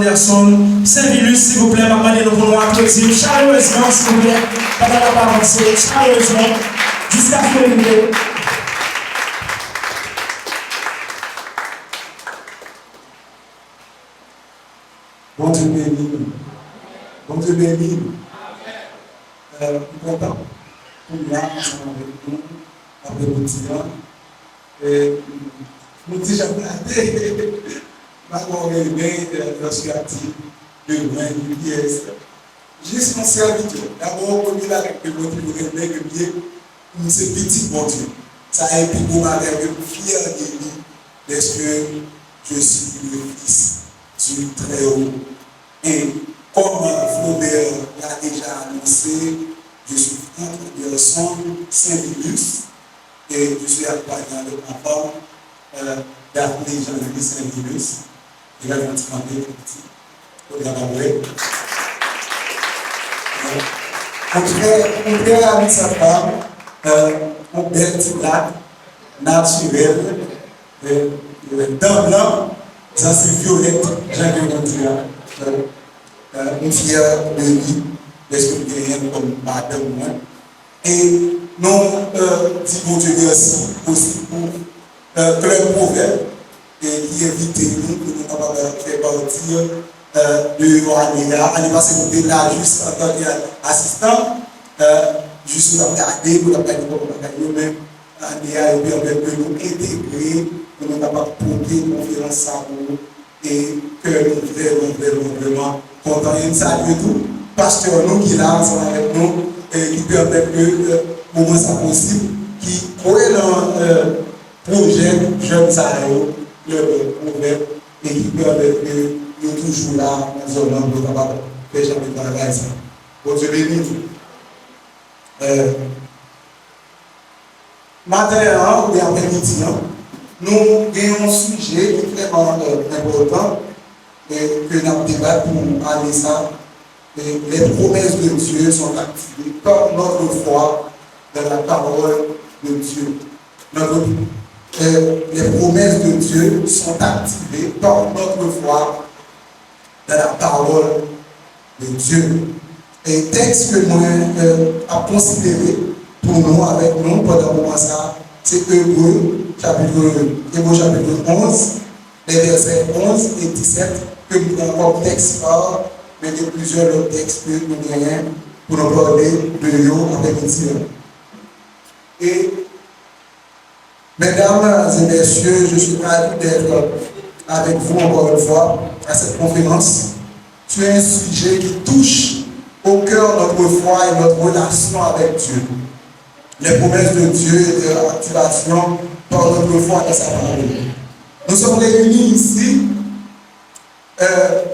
Anderson, Saint-Vilus, s'il vous plaît, demandez nous pour nous applaudir chaleureusement, s'il vous plaît, pendant la parole, chaleureusement, jusqu'à ce que nous. Bon Dieu béni. Bon Dieu béni. Content pour là, ensemble avec nous, après le petit temps. Et nous disons, j'ai regardé, on est bien, lorsque j'ai dit, le vin, du pièce. Juste mon serviteur. D'abord, on est là avec le motif de rêver, que bien, c'est petit, mon Dieu. Ça a été pour ma rêve, fier de lui, parce que je suis le fils du Très-Haut. Et comme Flaubert l'a déjà annoncé, je suis frère de son Saint-Vilus et je suis accompagné de ma femme, d'appeler Jean-Louis Saint-Vilus. Il a un petit peu petit. Mon frère a mis sa femme, mon bel petit lac naturel, d'un blanc, ça c'est violette, j'avais une fière de lui, parce que rien comme madame moi. Et nous disons Dieu merci aussi pour Club Proverbe qui invite nous pour nous capables de faire partie de Roania. On est passé pour là juste en tant qu'assistant, juste pour regarder, pour regarder comment même Roania et permettre de nous intégrer, pour nous capables de porter une conférence à vous et que nous vraiment content et saluer tout pasteur nous qui là ensemble avec nous et qui permet que moment ça possible qui croit dans projet jeune salaire le proverbe et qui permet que nous toujours là dans zone pour capable faire jamais travail ça. Bon Dieu béni. Matin ou après-midi nous avons un sujet qui est vraiment important et que nous avons débattu pour aller ça. Et les promesses de Dieu sont activées par notre foi dans la parole de Dieu. Les promesses de Dieu sont activées par notre foi dans la parole de Dieu. Et texte que moi a considéré pour nous, avec nous, pendant le moment ça, c'est Hébreux chapitre 11, les versets 11 et 17, que nous avons comme texte fort, mais il y a plusieurs autres textes que nous gagnons pour nous parler de nous après-midi. Et, mesdames et messieurs, je suis ravi d'être avec vous encore une fois à cette conférence sur un sujet qui touche au cœur notre foi et notre relation avec Dieu. Les promesses de Dieu et leur activation par notre foi et sa parole. Nous sommes réunis ici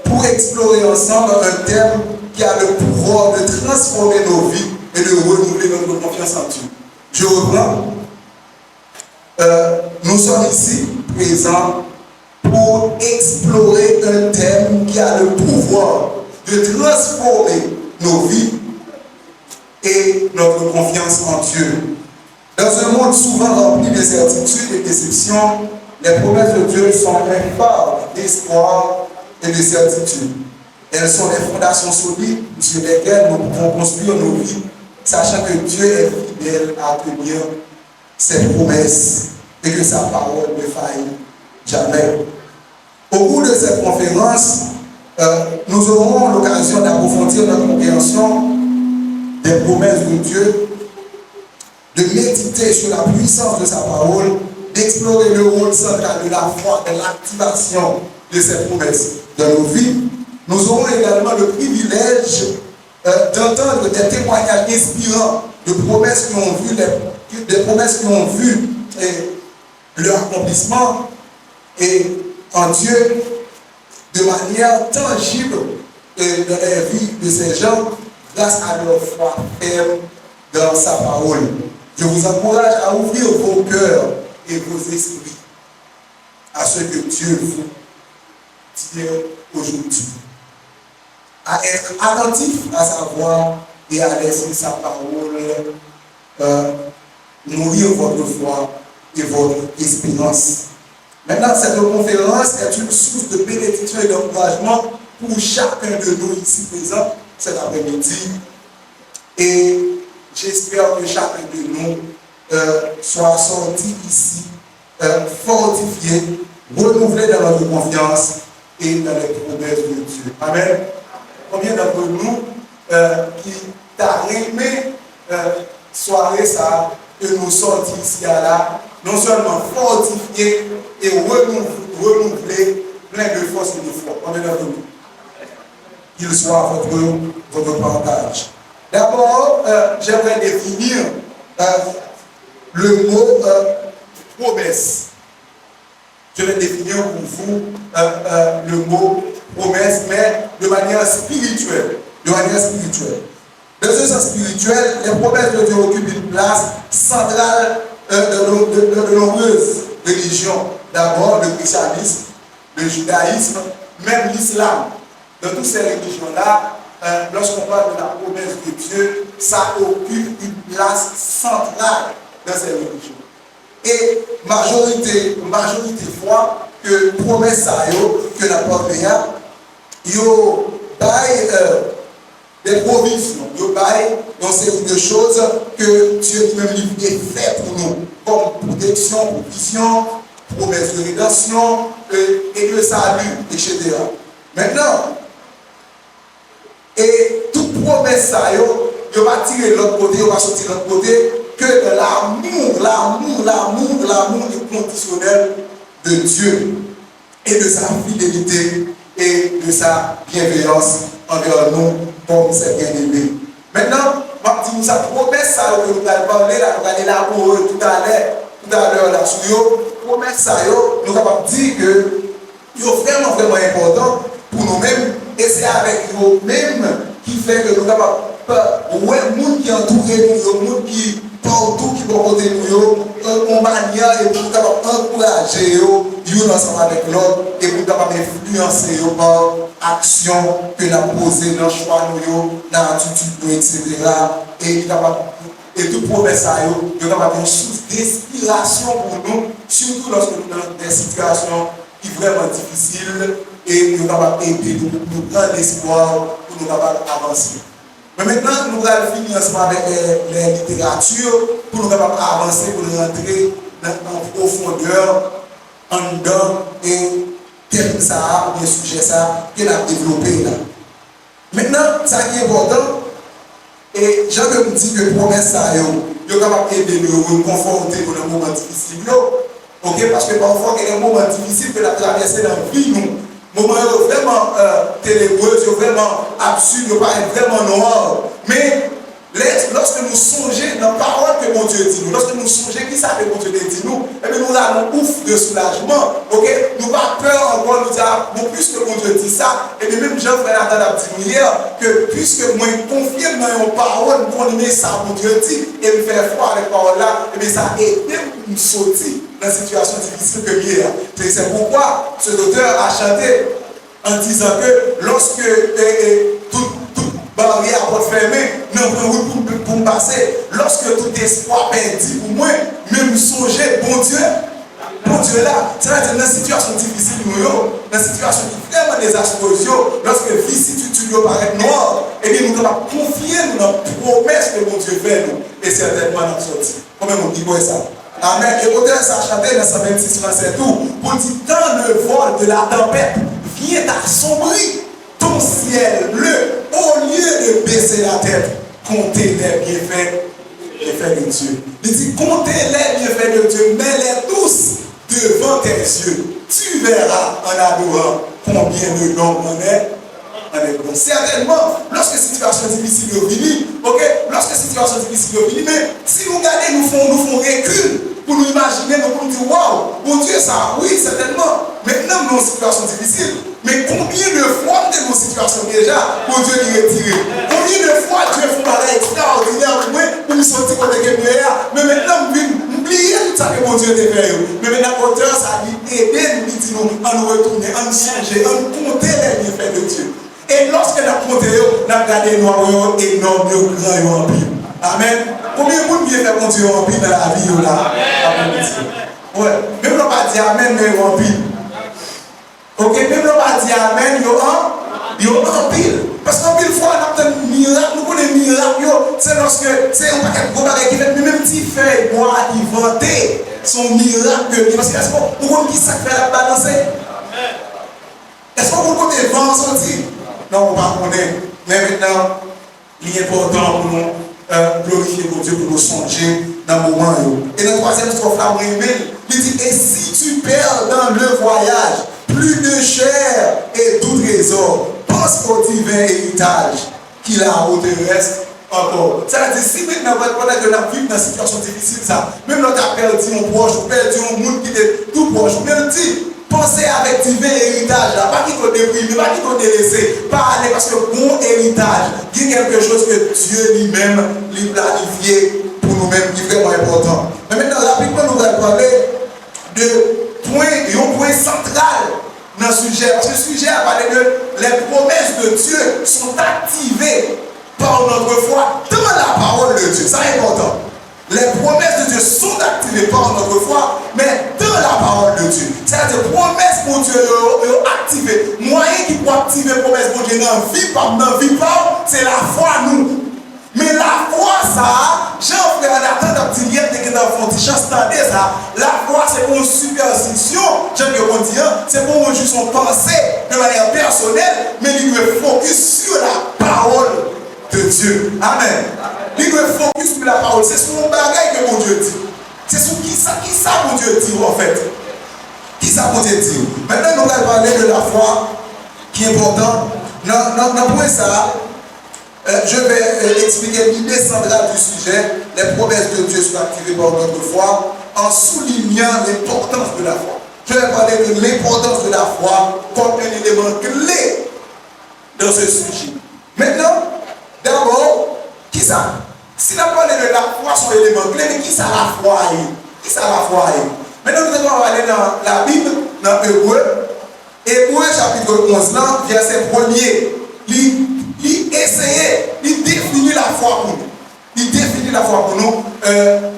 pour explorer ensemble un thème qui a le pouvoir de transformer nos vies et de renouveler notre confiance en Dieu. Je reprends. Nous sommes ici présents pour explorer un thème qui a le pouvoir de transformer nos vies et notre confiance en Dieu. Dans un monde souvent rempli d'incertitudes et de déceptions, les promesses de Dieu sont un phare d'espoir et de certitude. Elles sont des fondations solides sur lesquelles nous pouvons construire nos vies, sachant que Dieu est fidèle à tenir ses promesses et que sa parole ne faillit jamais. Au cours de cette conférence, nous aurons l'occasion d'approfondir notre compréhension des promesses de Dieu, de méditer sur la puissance de sa parole, d'explorer le rôle central de la foi et l'activation de ces promesses dans nos vies. Nous aurons également le privilège d'entendre des témoignages inspirants de promesses qui ont vu, des promesses qui ont vu leur accomplissement et en Dieu de manière tangible dans la vie de ces gens grâce à leur foi ferme dans sa parole. Je vous encourage à ouvrir vos cœurs et vos esprits à ce que Dieu vous dit aujourd'hui. À être attentif à sa voix et à laisser sa parole nourrir votre foi et votre espérance. Maintenant, cette conférence est une source de bénédiction et d'encouragement pour chacun de nous ici présents cet après-midi. Et j'espère que chacun de nous soit sorti ici, fortifié, renouvelé dans notre confiance et dans les promesses de Dieu. Amen. Combien d'entre nous qui t'a aimé soirée ça, que nous sortis ici à là, non seulement fortifiés et renouvelés, plein de force et de foi. Combien d'entre nous? Qu'il soit votre partage. D'abord, j'aimerais définir le mot promesse. Je vais définir pour vous le mot promesse, mais de manière spirituelle. De manière spirituelle. Dans ce sens spirituel, les promesses de Dieu occupent une place centrale de nombreuses religions. D'abord, le christianisme, le judaïsme, même l'islam. Dans toutes ces religions-là, lorsqu'on parle de la promesse de Dieu, ça occupe une place centrale dans ces religions. Et majorité fois que promesse ça que la promesse yo bail des provisions, yo bail dans ces de choses que Dieu lui-même lui fait pour nous, comme protection, provision, promesse de rédemption et de salut, etc. Maintenant, et toute promesse ça yo va tirer de l'autre côté, va sortir de l'autre côté, que de l'amour inconditionnel de Dieu et de sa fidélité et de sa bienveillance envers nous comme ses bien-aimés. Maintenant, je dis ça promesse ça que nous allons parler là, nous allons là pour tout à l'heure là sur promesse ça nous allons dire que c'est vraiment important pour nous-mêmes et c'est avec nous-mêmes qui fait que nous avons ouais, les gens qui entourent nous, les gens qui partout qui vont côté nous, on manière et pour encourager nous ensemble avec l'autre et pour influencer par action que nous avons posée dans le choix, dans l'attitude, etc. Et toute promesse, nous avons une source d'inspiration pour nous, surtout lorsque nous sommes dans des situations qui sont vraiment difficiles et nous avons aidé nous prendre l'espoir pour nous avancer. Mais maintenant, nous allons finir ensemble avec les littératures pour nous avancer, pour nous rentrer en profondeur, en dedans et thème ça, ou bien sujet ça, qu'il a développé là. Maintenant, ça qui est important, et j'aime me dire que promesse ça, il est capable d'aider nous conforter dans les moments difficiles. Ok, parce que parfois, il y a des moments difficiles que nous traversons dans la vie, nous. Moments vraiment ténébreux, vraiment absurdes, vraiment noirs. Mais lorsque nous songeons dans la parole que mon Dieu dit nous, lorsque nous songeons qui ça que mon Dieu dit nous, et bien nous avons ouf de soulagement. Ok? Nous pas peur encore, nous dire, bon, puisque mon Dieu dit ça, et bien même Jean-Frère Nathan a dit hier, que puisque moi je confirme dans une parole, pour aimer ça, mon Dieu dit, et me faire foi avec la parole là, et bien ça aide pour nous sortir dans une situation difficile que hier. C'est pourquoi ce auteur a chanté en disant que lorsque toute barrière porte fermée, non pour me passer, lorsque tout espoir perdu pour moi, même songer, bon Dieu là, c'est-à-dire dans une situation difficile, dans une situation qui est vraiment désastreuse, lorsque vicissitude paraît noire, et bien nous devons confier dans la promesse que mon Dieu fait nous, et certainement nous sortir. Comment on dit quoi ça? Amen. Et l'auteur ça a chanté dans 126 verset tout, pour dire dans le vol de la tempête, vient assombrir ton ciel bleu, au lieu de baisser la tête, comptez les bienfaits de Dieu. Il dit, comptez les bienfaits de Dieu, mets-les tous devant tes yeux. Tu verras en adorant combien de noms on est. Certainement, lorsque la situation difficile est venue, ok, lorsque la situation difficile est venue, mais si nous regardons, nous font recul pour nous imaginer, pour nous dire, waouh, mon Dieu, ça, oui, certainement. Maintenant, nous avons une situation difficile, mais combien de fois nous avons une situation déjà, mon Dieu nous retire? Combien de fois Dieu fait un travail extraordinaire pour nous sortir comme des guerrières? Mais maintenant, nous oublions tout ça que mon Dieu a fait. Mais maintenant, l'auteur, ça dit, aider nous, dit nous, à nous retourner, à nous changer, à nous compter les bienfaits de Dieu. Et lorsque nous avons compté, nous avons regardé nous et nous avons grand en pile. Amen. Combien de monde vient faire mon Dieu en pile dans la vie là? Amen. Ouais. Même nous pas dire Amen, mais en pile. Ok, même nous pas dire Amen, yo en. Yo en pile. Parce qu'en pile fois, on a un miracle, nous connaissons miracle, c'est lorsque c'est un paquet de gros bagages qui fait, même petit fait, moi, inventé son miracle. Parce que est-ce qu'on qui ça fait la balancer? Est-ce qu'on peut vent sortir? Non, on va connaître. Mais maintenant, il est important pour nous glorifier pour Dieu, pour nous songer dans le moment. Et le troisième strophe là, il dit, et si tu perds dans le voyage plus de chair et tout trésor, pense au divin héritage qu'il a au terrestre encore. Ça veut dire, si maintenant, pendant que nous vivons dans une situation difficile, ça, même quand tu as perdu un proche, ou perdu un monde qui est tout proche, même dit, pensez avec divin héritage là, pas qu'il faut déprimer, pas qu'il faut délaisser, pas aller parce que bon héritage, il y a quelque chose que Dieu lui-même lui planifié pour nous-mêmes, qui est vraiment important. Mais maintenant, rapidement, nous allons parler un point central dans le sujet. Parce que le sujet a parlé de les promesses de Dieu sont activées par notre foi dans la parole de Dieu. Ça est important. Les promesses de Dieu sont activées par notre foi, mais dans la parole de Dieu. C'est-à-dire, promesses pour Dieu activées. Moyen qui peut activer les promesses pour Dieu dans la vie, c'est la foi, nous. Mais la foi, ça, Jean-Frère Nathan, qui est dans le fond, ça, la foi, c'est pour une superstition, c'est pour juste son pensée de manière personnelle, mais il doit focus sur la parole de Dieu. Amen. Il doit focus sur la parole. C'est sur mon bagage que mon Dieu dit. C'est sur qui ça mon Dieu dit en fait. Qui ça mon Dieu dit. Maintenant, nous allons parler de la foi qui est importante. Dans ça, je vais expliquer l'idée centrale du sujet. Les promesses de Dieu sont activées par notre foi en soulignant l'importance de la foi. Je vais parler de l'importance de la foi comme un élément clé dans ce sujet. Maintenant, d'abord, qui ça? Si on parle de la foi sur l'élément clé, mais qui ça la foi est? Qui ça la foi est? Maintenant, nous allons aller dans la Bible, dans Hébreu. Hébreu chapitre 11, verset 1er. Il essaye, il définit la foi pour nous. Il définit la foi pour nous,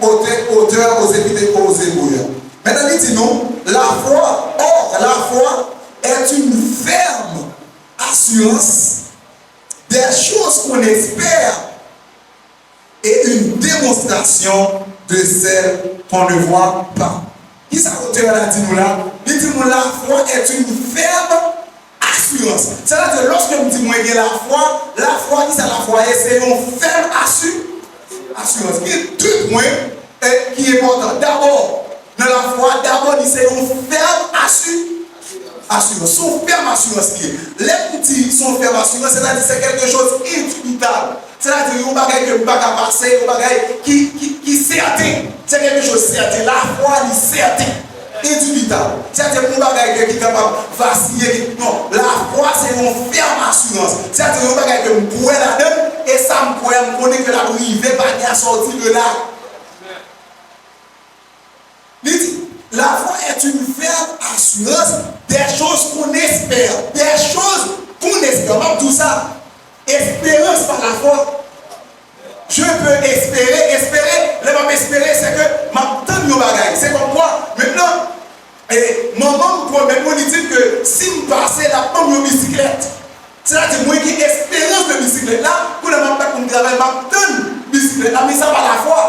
auteur aux Épîtres aux Hébreux. Maintenant, il dit nous, la foi est une ferme assurance des choses qu'on espère et une démonstration de celles qu'on ne voit pas. Qui ça l'auteur a dit nous là? Il dit nous, la foi est une ferme assurance. C'est-à-dire, lorsque nous disons que la foi, qui ça la foi est, c'est une ferme assurance. Il y a deux points qui est important. D'abord, dans la foi, c'est une ferme assurance. Son ferme assurance qui est. Les petits sont ferme assurance, c'est-à-dire c'est quelque chose d'indubitable. C'est-à-dire un bagage que ne peut pas passer, un bagage qui est certain. C'est quelque chose de certain. La foi est certain. Indubitable. C'est-à-dire un bagage qui est capable de vaciller. Non, la foi c'est une ferme assurance. C'est-à-dire un bagage que je pourrais là-dedans et ça me connaît que la rive va bien sortir de là. La foi est une ferme assurance des choses qu'on espère. Des choses qu'on espère. Même tout ça, espérance par la foi. Je peux espérer. Le même espérer, c'est que ma tante nous bagaille. C'est comme quoi, maintenant, maman me promet, on dit que si je passe la pomme de bicyclette, c'est-à-dire moi qui espérance de bicyclette là, pour le même temps qu'on travaille, ma tante bicyclette là, mais ça par la foi.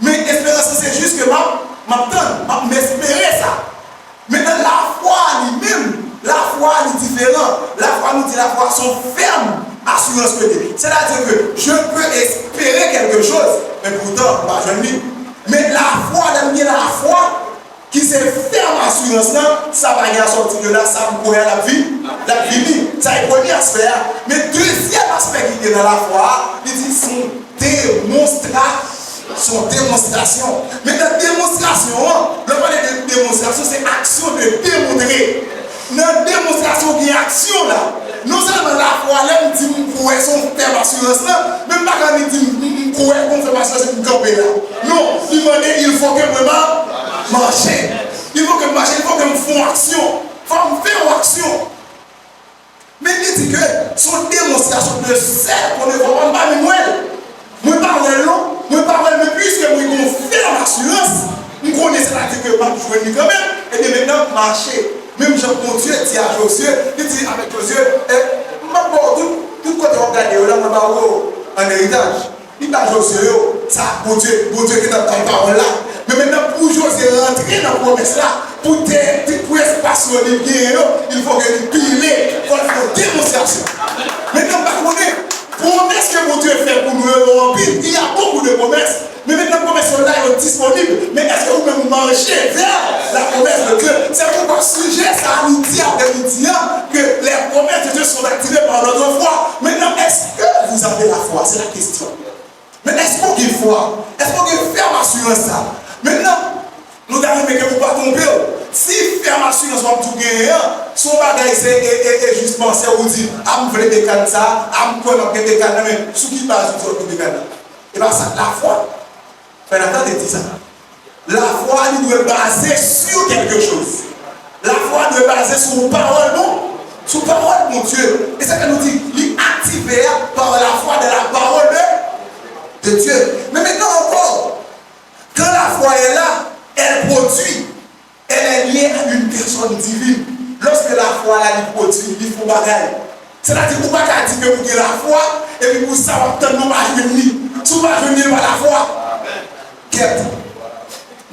Mais espérance, c'est juste que m'espérer ça. Maintenant, la foi lui-même, la foi est différente. La foi nous dit la foi sont fermes assurance que c'est-à-dire que je peux espérer quelque chose, mais pourtant, bah, je ne dis. Mais la foi, la foi qui se ferme assurance là, ça va y sortir de là, ça me pourrait la vie. Ça est le premier aspect. Mais deuxième aspect qui est dans la foi, il dit son démonstration. Mais la démonstration, le parler de démonstration, c'est action de démontrer. Dans la démonstration qui est action là, non seulement la foi, là, on dit qu'on pourrait son terme assurance là, même pas quand on dit qu'on pourrait confirmation, c'est une camper là. Non, il faut que vraiment marcher. Il faut que marcher, il faut que nous fassions action. Il faut que faire action. Mais il dit que son démonstration de celle qu'on ne voit pas, mais moi parle long, mais puisque moi confirme l'assurance, nous connaissons la dit que je vais quand même, et bien maintenant marcher. Même Jean Dieu dit à Josué, il dit avec Josué, nous avons un héritage. Il va Josué, ça, bon Dieu qui est dans ta parole là. Mais maintenant, pour Josué rentrer dans la promesse là, pour espace il faut que tu piles, il faut démonstration. Maintenant, par contre, promesse que mon Dieu fait pour nous, il y a beaucoup de promesses. Mais maintenant, les promesses sont là, elles sont disponibles. Mais est-ce que vous-même marchez vers la promesse de Dieu? C'est pourquoi sujet, ça nous dit après midi que les promesses de Dieu sont activées par notre foi. Maintenant, est-ce que vous avez la foi? C'est la question. Mais est-ce qu'on a foi? Est-ce qu'on a ferme assurance ça? Maintenant, nous avons aimé que vous ne pas tromper. Si ferme assurance va tout gagner, son bagage est justement c'est où dit, ah, je veux des cannes ça, ah, je veux des cannes, mais ce qui passe, je veux des cannes. Et bien, ça, la foi. Faites attention de dire ça. La foi, elle doit baser sur quelque chose. La foi doit baser sur une parole, non? Sur parole, mon Dieu. Et ça que nous dit, il est activé par la foi de la parole de Dieu. Mais maintenant encore, quand la foi est là, elle produit. Elle est liée à une personne divine. Lorsque la foi là, elle produit, il faut bagaille. C'est-à-dire que vous ne pouvez pas dire que vous avez la foi et puis vous savez que vous n'avez pas venir. Si vous n'avez pas venir par la foi, qu'est-ce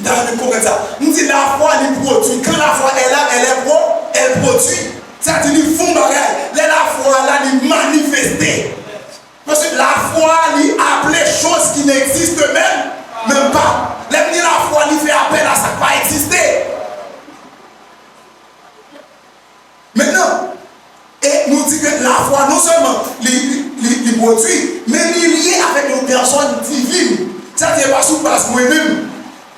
que ça? Nous disons la foi, elle produit. Quand la foi est là, elle produit. C'est-à-dire qu'ils font bagaille. La foi là, elle manifeste. Parce que la foi, elle appelle les choses qui n'existent même pas. La foi, elle fait appel à ça qui pas exister. Maintenant, et nous dit que la foi, non seulement les produit, mais elle est liée avec une personne divine. C'est-à-dire pas sous base moi-même,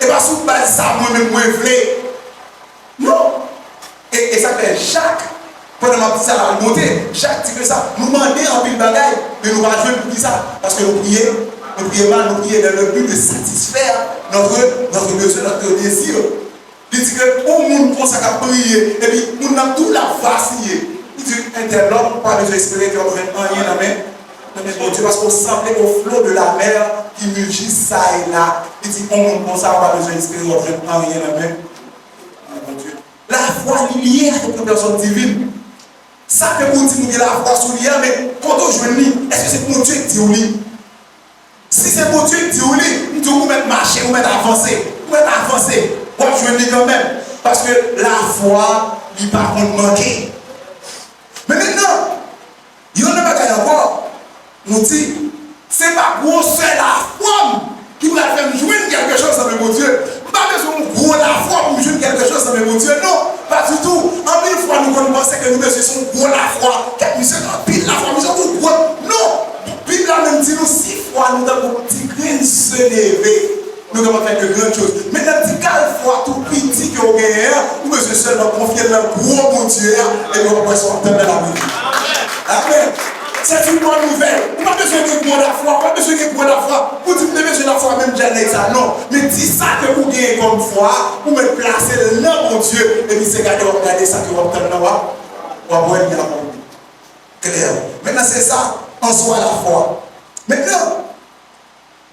et pas sous base ça moi-même, moi vrai. Non. Et ça fait Jacques, pendant ma petite salle à monter, Jacques dit que ça, nous demandons en pile de bagaille, mais nous ne pouvons pas jouer ça, parce que nous prions mal, nous prions dans le but de satisfaire notre besoin, notre désir. Il dit que au monde comme ça a prié, et puis nous avons tout la vacillé. Il dit un tel homme, pas besoin d'espérer qu'il n'y a rien dans mon Dieu, parce qu'on semblait au flot de la mer qui mugit ça et là. Il dit on monde comme ça, pas besoin d'espérer qu'il n'y a rien dans mon Dieu. La foi est liée avec une personne divine. Ça peut vous dire que la foi sur l'IA, mais quand on joue lui, est-ce que c'est mon Dieu qui dit au lit? Si c'est mon Dieu qui dit au lit, nous devons mettre marcher, nous mettre avancer. Moi, je le dis quand même. Parce que la foi, il n'est pas manquer. Mais maintenant, il y a un bagage encore. Nous dit, c'est pas gros, c'est la foi qui va faire jouer quelque chose avec mon Dieu. Pas besoin de gros la foi pour jouer quelque chose avec mon Dieu. Non, pas du tout. En mille fois, nous pensons que nous sommes gros la foi. Nous sommes pile la foi, nous sommes gros. Non, puis là même dit nous 6 fois, nous avons un petit grain se lever. Nous devons faire de grandes choses. Maintenant, si quelle fois tout petit que vous gagnez, vous pouvez seulement confier dans le gros mon Dieu et vous pouvez sortir de la vie. Amen. C'est une bonne nouvelle. Vous n'avez pas besoin de gros la foi, pas besoin de gros la foi. Vous dites que vous avez besoin de la foi, même jamais ça. Non. Mais dis ça que vous gagnez comme foi, vous me placez là, mon Dieu, et puis c'est regarder ça que vous obtenez là. Vous avez la clair. Maintenant, c'est ça, en soi la foi. Maintenant,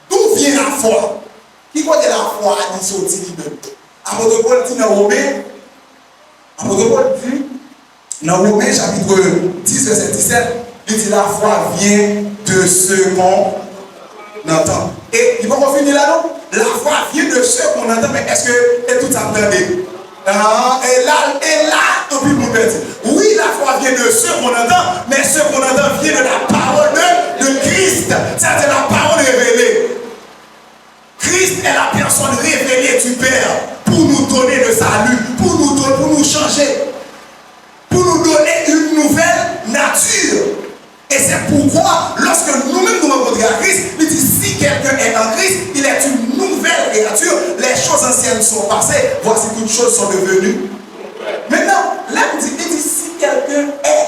d'où vient la foi? Qui côté la foi a dit sorti lui-même? Apôtre Paul dit dans Romains, chapitre 10, verset 17, il dit la foi vient de ce qu'on entend. Et il va finir là, non? La foi vient de ce qu'on entend, mais est-ce que tout entendez? Et là, un peu mon père dit, oui, la foi vient de ce qu'on entend, mais ce qu'on entend vient de la parole de Christ. C'est-à-dire la parole révélée. Christ est la personne révélée du Père pour nous donner le salut, pour nous changer, pour nous donner une nouvelle nature. Et c'est pourquoi, lorsque nous-mêmes nous rencontrons à Christ, il dit si quelqu'un est en Christ, il est une nouvelle créature. Les choses anciennes sont passées, voici toutes choses sont devenues. Maintenant, là, il dit si quelqu'un est,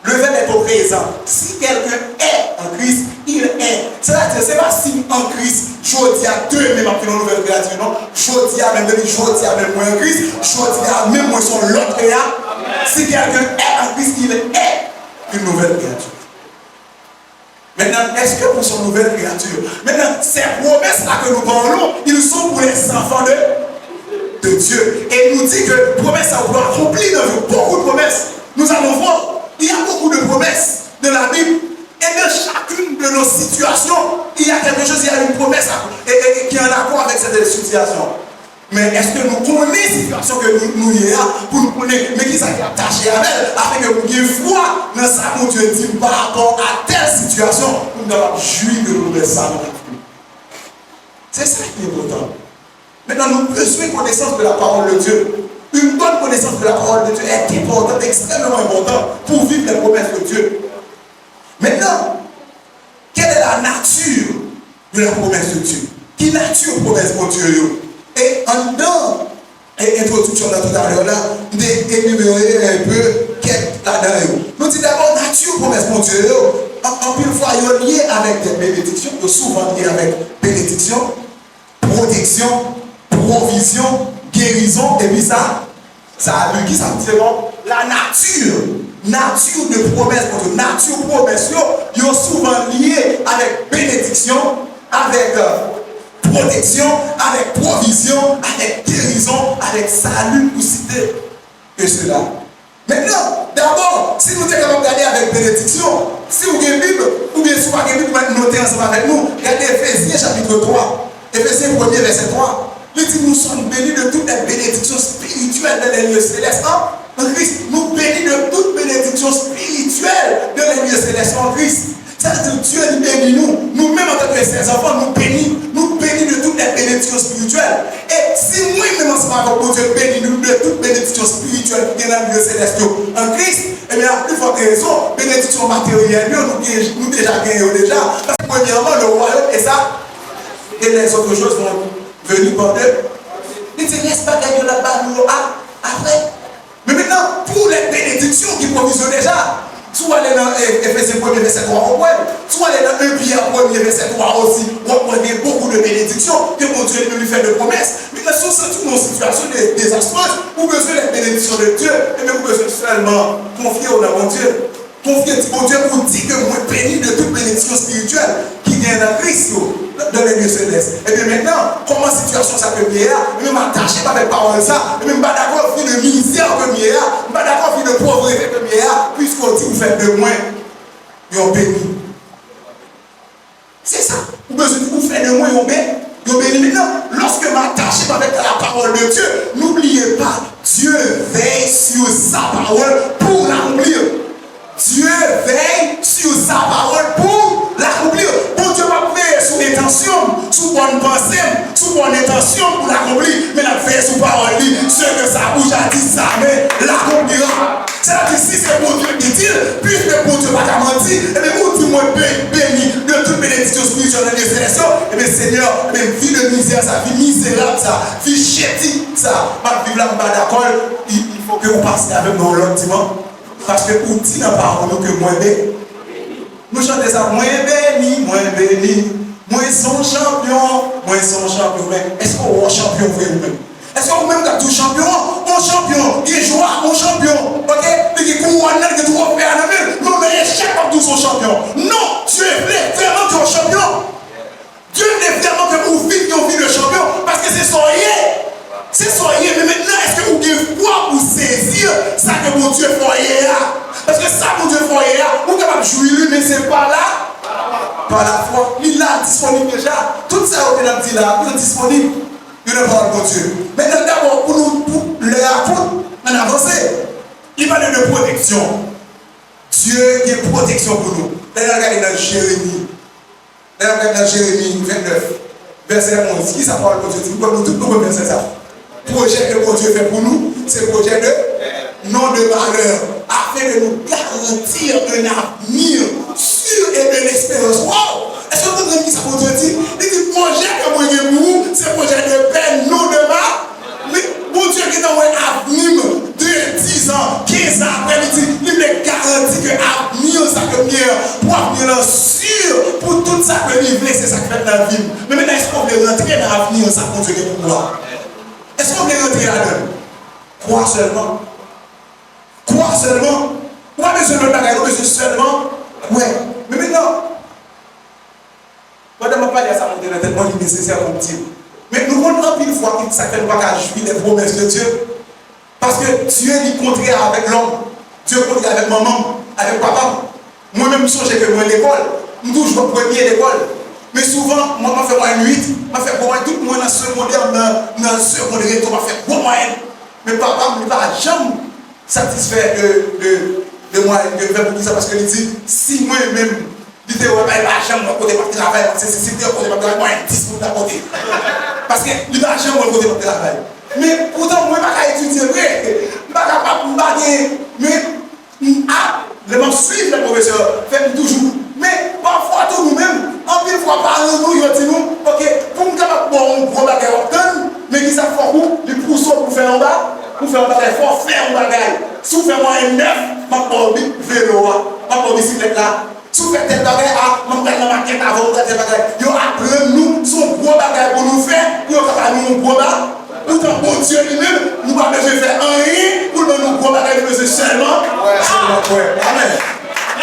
le verbe est au présent. Si quelqu'un est en Christ, il est. C'est-à-dire, c'est pas si en Christ, je dis à deux, même après une nouvelle créature, non? Je dis à même moi en Christ, je dis à même moi sur l'autre créature. Si quelqu'un est en Christ, il est une nouvelle créature. Maintenant, est-ce que nous sommes une nouvelle créature? Maintenant, ces promesses-là que nous parlons, ils sont pour les enfants de Dieu. Et il nous dit que promesses ça doit accomplir dans beaucoup de promesses. Nous allons voir, il y a beaucoup de promesses de la Bible. Et de chacune nos situations, il y a quelque chose, il y a une promesse qui est en accord avec cette situation. Mais est-ce que nous connaissons les situations que nous y avons pour nous connaître, mais qui s'est attaché à elle, afin que nous ayons foi dans ça que Dieu dit par rapport à telle situation, nous devons jouir de promesse. C'est ça qui est important. Maintenant, nous avons besoin de connaissance de la parole de Dieu. Une bonne connaissance de la parole de Dieu est importante, extrêmement importante pour vivre les promesses de Dieu. Maintenant, quelle est la nature de la promesse de Dieu? Quelle nature promesse de Dieu? Et en dedans, introduction là tout à l'heure, là, d'énumérer un peu quelques là-dedans. Nous disons d'abord nature promesse de Dieu. En pile fois, il est lié avec des bénédictions, souvent lié avec bénédiction, protection, provision, guérison, et puis ça a vu qui ça dit bon? La nature de promesse, nature promesse, ils sont souvent liés avec bénédiction, avec protection, avec provision, avec guérison, avec salut, pour citer que cela. Maintenant, d'abord, si nous sommes capables d'aller avec bénédiction, si vous avez une Bible, ou bien si vous avez une Bible, notez ensemble avec nous, regardez Éphésiens chapitre 3, Éphésiens 1er verset 3. Il dit nous sommes bénis de toutes les bénédictions spirituelles dans les lieux célestes. En Christ, nous bénis de toutes bénédictions spirituelles dans les lieux célestes en Christ. C'est-à-dire que Dieu nous bénit nous. Nous-mêmes en tant que ses enfants, nous bénis de toutes les bénédictions spirituelles. Et si moi-même ensemble avec Dieu bénis nous de toutes bénédictions spirituelles qui sont dans les lieux célestes en Christ, eh bien, à plus forte raison, bénédictions matérielles, nous déjà gagnons déjà. Parce que premièrement, le royaume est ça. Et les autres choses vont venir par deux. Il dit, n'est-ce pas gagner là-bas, nous, après. Mais maintenant, pour les bénédictions qui provisionnent déjà, soit aller dans Éphésiens 1er verset 3, soit aller dans 1 Pierre 1er verset 3 aussi, on connaît beaucoup de bénédictions que mon Dieu peut lui faire de promesses. Mais dans nos situations désastreuses, vous besoin des bénédictions de Dieu, et même vous besoin seulement confier au nom de Dieu. Confier au Dieu pour dire que vous êtes béni de toute bénédiction spirituelle qui vient dans Christ, dans les lieux célestes. Et bien maintenant, comment situation ça peut bien, et même attaché par les paroles ça, et même pas d'accord avec de misère que bien, pas d'accord avec de pauvreté que bien, puisqu'on dit vous faites de moins, vous béni. C'est ça. Vous besoin de vous faire de moins, vous béni. Maintenant, lorsque m'attache avec la parole de Dieu, n'oubliez pas, Dieu veille sur sa parole pour l'accomplir. Dieu veille sur sa parole pour l'accomplir. Bon Dieu va veiller sur l'intention, sur bonne pensée, sur bonne intention pour l'accomplir. Mais la veille sur parole, ce que sa bouche a dit, ça, mais l'accomplira. C'est-à-dire, si c'est bon Dieu qui dit, puisque bon Dieu va mentir, et bien, vous dites, moi, béni de toute bénédiction spirituelle de célestion, et bien, Seigneur, vie de misère, ça, vie misérable, ça, vie chétive, ça, ma vie là, d'accord, il faut que vous passiez avec nous l'autre dimanche. Parce que vous dites dans la parole que moi béni. Nous chantons ça, moi béni, moi son champion, Mais est-ce qu'on est champion vous-même? Est-ce que vous-même vous êtes tout champion? Mon champion, il est joie, mon champion. Ok? Il est couronné, il est tout repéré à la main. Non, mais échec comme tout son champion. Non, Dieu voulait vraiment que vous soyez champion. Dieu voulait vraiment que vous viviez une vie de champion. Parce que c'est soyez. C'est soyez, mais maintenant, est-ce que vous avez foi pour saisir ça que mon Dieu fait là? Parce que ça, mon Dieu fait là, vous êtes capable de jouir, mais c'est pas là. Par la foi. Il est disponible déjà. Tout ça, vous avez dit là, il est disponible. Il est parole de Dieu. Maintenant, d'abord, pour nous, pour les apôtres, on avance. Il parle de protection. Dieu qui est protection pour nous. Là, regardez dans Jérémie. Là, regardez dans Jérémie 29, verset 11. Qui ça parle de Dieu? Nous tous nous connaissons ça. Projet que mon Dieu fait pour nous, c'est projet de non de malheur, afin de nous garantir un avenir sûr et de l'espérance. Wow! Est-ce que vous comprenez ce que mon Dieu dit? Il dit projet que mon Dieu pour vous, c'est projet de paix, non de mal. Mais mon Dieu qui est dans un avenir de 10 ans, 15 ans après, il me garantit que l'avenir, ça peut venir pour avenir sûr pour tout ça que il veut, c'est ça qui fait dans la vie. Mais maintenant, est-ce qu'on veut rentrer dans l'avenir, ça mon Dieu pour moi? Est-ce qu'on peut rentrer là-dedans? Croire seulement. Croire seulement. On a besoin de bagaille, on a besoin seulement. Ouais. Mais maintenant, quand on ne pas dire ça, on est tellement nécessaire pour dire. Mais nous comprenons une fois que ça fait pas qu'à jouir les promesses de Dieu. Parce que Dieu est contraire avec l'homme. Dieu est contraire avec maman, avec papa. Moi-même, je songe que moi à l'école. toujours premier à l'école. Mais souvent, moi, je fais moins 8, je fais moins tout le monde dans ce secondaire, dans le secondaire, je fais moins moyenne. Mais papa ne va jamais satisfait de moi, de faire pour ça, parce que il dit, si moi-même, il dit, ouais, il va jamais me côté de travail, parce que si c'était côté de travail, moi, il 10 pour côté. Parce qu'il va jamais me côté de travail. Mais pourtant, moi, je ne vais pas étudier, je ne suis pas capable de mais, je vais suivre le professeur, faire toujours. Mais parfois, tout nous-mêmes, en plus, fois par nous, il dit nous, ok, pour nous capable de un gros bagage, mais qui ça fait où? Les poussons pour faire en bas, pour faire un bagage, il faut faire un bagage. Si vous faites moi un neuf, je vais vélo, je vais bicyclette là. Si vous faites tel bagage, je vais la maquette avant de tel bagage. Ils apprennent nous, son gros bagage pour nous faire, pour nous un gros bagage. Pourtant, bon Dieu lui-même, nous n'avons pas besoin de faire rien pour nous gros bagage, nous besoin seulement. Amen.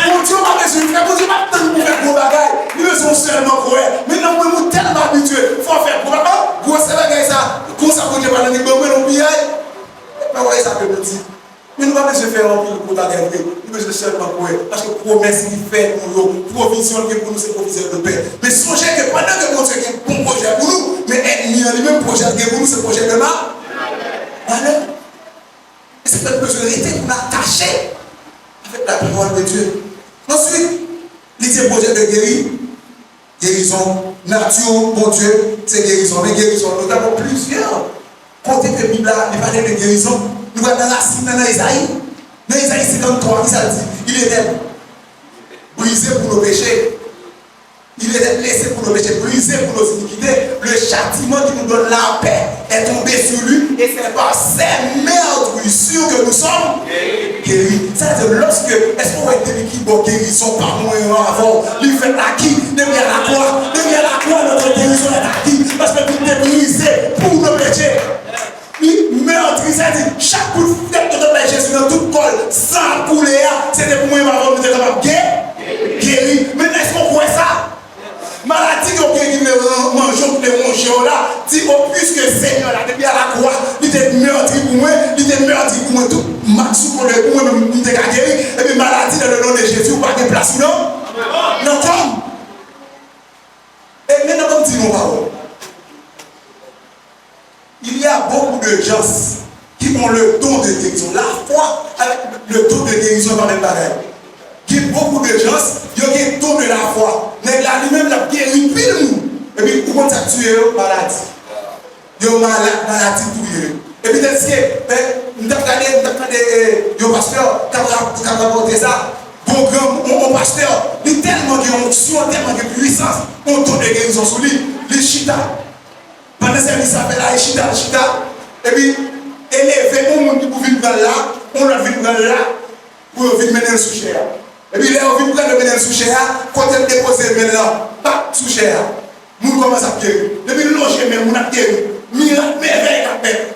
Bon Dieu n'a pas besoin de faire, bon Dieu n'a pas besoin de faire gros bagages, nous besoin seulement croire. Maintenant, nous sommes tellement habitués, il faut faire gros bagages. Gros bagages, ça, comme ça, pour dire, nous sommes bien. Mais voyez ça que nous dit. Mais nous n'avons pas besoin de faire un peu de gros bagages, nous besoin seulement croire. Parce que promesse qui fait pour nous, provision qui pour nous, c'est provision de paix. Mais songez que pendant que mon Dieu a un bon projet pour nous, mais ennemi a le même projet pour nous, c'est le projet de malheur. Et c'est notre besoin de rester pour nous attacher avec la parole de Dieu. Ensuite, il dit projet de guérison, nature, bon Dieu, c'est guérison. Mais guérison, nous avons plusieurs côtés que la Bible a parlé de guérison. Nous allons dans la cime dans Isaïe. Dans Isaïe 53, qui ça dit? Il était brisé pour nos péchés. Il était blessé pour nos péchés, brisé pour nos iniquités. Le châtiment qui nous donne la paix est tombé sur lui. Et c'est par ses meurtrissures que nous sommes guéris. C'est-à-dire, lorsque, est-ce qu'on va être qui bon guérison par moi avant? Lui fait acquis, derrière la croix, notre guérison est acquis. Parce que tout est brisé pour nos péchés. Il meurtri, c'est-à-dire, chaque coup de tête de notre péché sur toute colle, sans couler, c'était pour moi avant de nous être guéri. Mais est-ce qu'on croit ça? Maladie qui est mangeant pour les manger là, dit au plus que Seigneur là, depuis à la croix, il était meurtri pour moi, tout max pour moi, il était guéri, et puis maladie dans le nom de Jésus, pas de place, non? Non, comme. Et maintenant, comme dit nos paroles, il y a beaucoup de gens qui ont le don de guérison. La foi avec le don de guérison dans les pareil. Il y a beaucoup de gens qui ont le don de la foi. Mais là, lui-même, il a guéri pile. Et puis, comment ça tue maladie? Il y a maladie pour eux. Et puis, est-ce que nous avons regardé, le pasteur qui a rapporté ça, mon pasteur, il a tellement de onction, tellement de puissance, on don de guérison sur lui, les chita. Pendant ce service, ça fait la chita. Et puis, élever un monde qui peut venir là, on l'a vu là, pour venir mener le sous-cher. Et puis, là, on vient prendre le mener le sous-cher, quand elle dépose le maintenant, pas sous-cher. Nous commençons à guérir. Depuis le loger même, on a guéri. Miracle, merveille,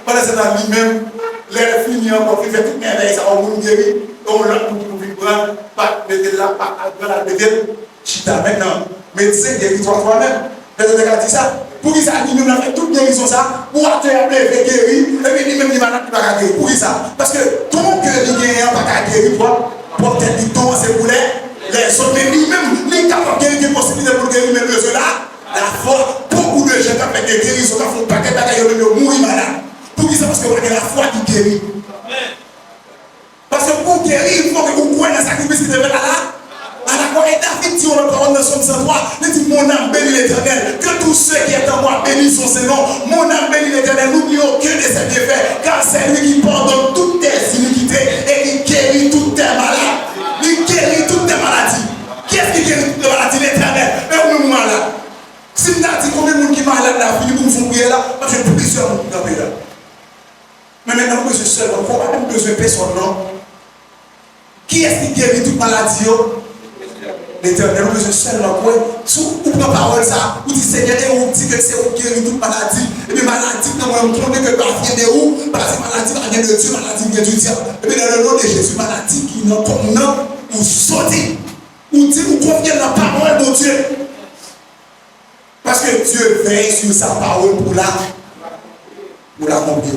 pendant ce temps, lui-même, l'air fini encore, il fait toute merveille, ça, on guérit. On l'a pour venir prendre, pas mettre là, pas dans la devine. Chita maintenant, médecin, guéris-toi toi-même. Personne n'a dit ça. Pour qui ça, nous avons fait toute guérison ça, pour attendre guérir, et puis lui-même, il va pas guérir. Pour qui ça? Parce que ton cœur, il guérit, pas guérir, toi, pour peut-être du temps, c'est pour les autres, mais lui-même, il est capable de guérir, des possibilités pour guérir, mais besoin là, la foi, beaucoup de gens qui ont fait des guérisons, qui font un paquet de bagages, ils vont mourir malade. Pour qui ça? Parce que vous avez la foi qui guérit. Parce que pour guérir, il faut que vous croyez dans le sacrifice qui devait là. Et David dit, on a parole dans Somme 103, il dit, mon âme bénit l'Éternel, que tous ceux qui sont en moi bénissent son Seigneur. Mon âme bénit l'Éternel, n'oublie aucun de ses bienfaits, car c'est lui qui pardonne toutes tes iniquités et qui guérit toutes tes maladies. Il guérit toutes tes maladies. Qui est-ce qui guérit toutes tes maladies? L'Éternel. Mais on est malade. Si vous avez dit combien de monde qui est malade là, vous me font prier là, parce que plusieurs monde qui sont là. Mais maintenant, vous besoin seul, vous n'avez pas besoin de personne, non? Qui est-ce qui guérit toute maladie? L'Éternel, nous besoin seulement quoi? Si vous prenez la parole, ça, vous dites Seigneur, et vous dites que c'est vous qui guérit toute maladie. Et puis maladie, nous avons montré que ça vient de où? Parce que maladie vient de Dieu, maladie vient du diable. Et puis dans le nom de Jésus, maladie qui n'a comme nom, vous sautez. Vous dites, vous confiez dans la parole de Dieu. Parce que Dieu veille sur sa parole pour la accomplir.